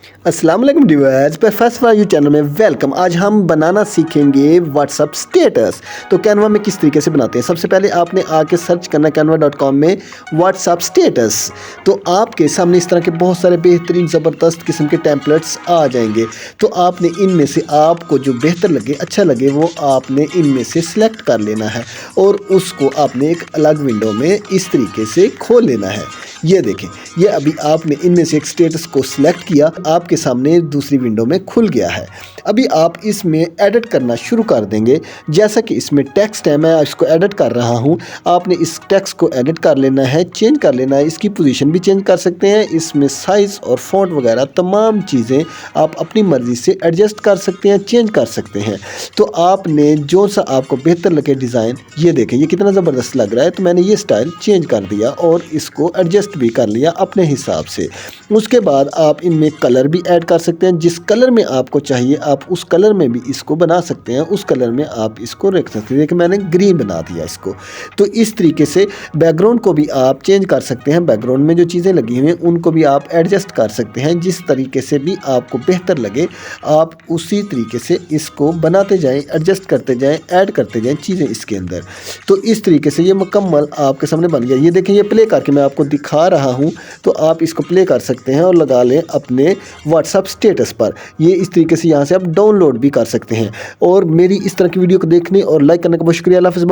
अस्सलाम वालेकुम व्यूअर्स, पर फर्स्ट फॉर यू चैनल में वेलकम। आज हम बनाना सीखेंगे व्हाट्सअप स्टेटस। तो कैनवा में किस तरीके से बनाते हैं। सबसे पहले आपने आके सर्च करना canva.com में व्हाट्सअप स्टेटस। तो आपके सामने इस तरह के बहुत सारे बेहतरीन ज़बरदस्त किस्म के टेम्पलेट्स आ जाएंगे। तो आपने इनमें से आपको जो बेहतर लगे, अच्छा लगे, वो आपने इनमें से सिलेक्ट कर लेना है और उसको आपने एक अलग विंडो में इस तरीके से खोल लेना है। ये देखें, ये अभी आपने इनमें से एक स्टेटस को सिलेक्ट किया, आपके सामने दूसरी विंडो में खुल गया है। अभी आप इसमें एडिट करना शुरू कर देंगे। जैसा कि इसमें टेक्स्ट है, मैं इसको एडिट कर रहा हूँ। आपने इस टेक्स्ट को एडिट कर लेना है, चेंज कर लेना है। इसकी पोजीशन भी चेंज कर सकते हैं। इसमें साइज़ और फॉन्ट वगैरह तमाम चीज़ें आप अपनी मर्ज़ी से एडजस्ट कर सकते हैं, चेंज कर सकते हैं। तो आपने जो सा आपको बेहतर लगे डिज़ाइन, ये देखें ये कितना ज़बरदस्त लग रहा है। तो मैंने ये स्टाइल चेंज कर दिया और इसको एडजस्ट भी कर लिया अपने हिसाब से। उसके बाद आप इनमें कलर भी ऐड कर सकते हैं। जिस कलर में आपको चाहिए आप उस कलर में भी इसको बना सकते हैं। उस कलर में आप इसको रख सकते हैं। देखिए मैंने ग्रीन बना दिया इसको। तो इस तरीके से बैकग्राउंड को भी आप चेंज कर सकते हैं। बैकग्राउंड में जो चीज़ें लगी हुई हैं उनको भी आप एडजस्ट कर सकते हैं। जिस तरीके से भी आपको बेहतर लगे आप उसी तरीके से इसको बनाते जाएं, एडजस्ट करते जाएं, ऐड करते जाएं चीज़ें इसके अंदर। तो इस तरीके से ये मुकम्मल आपके सामने बन गया। ये देखें, ये प्ले करके मैं आपको दिखा रहा हूं। तो आप इसको प्ले कर सकते हैं और लगा लें अपने व्हाट्सअप स्टेटस पर। ये इस तरीके से यहाँ से आप डाउनलोड भी कर सकते हैं। और मेरी इस तरह की वीडियो को देखने और लाइक करने का बहुत शुक्रिया। अल्लाह हाफ़िज़।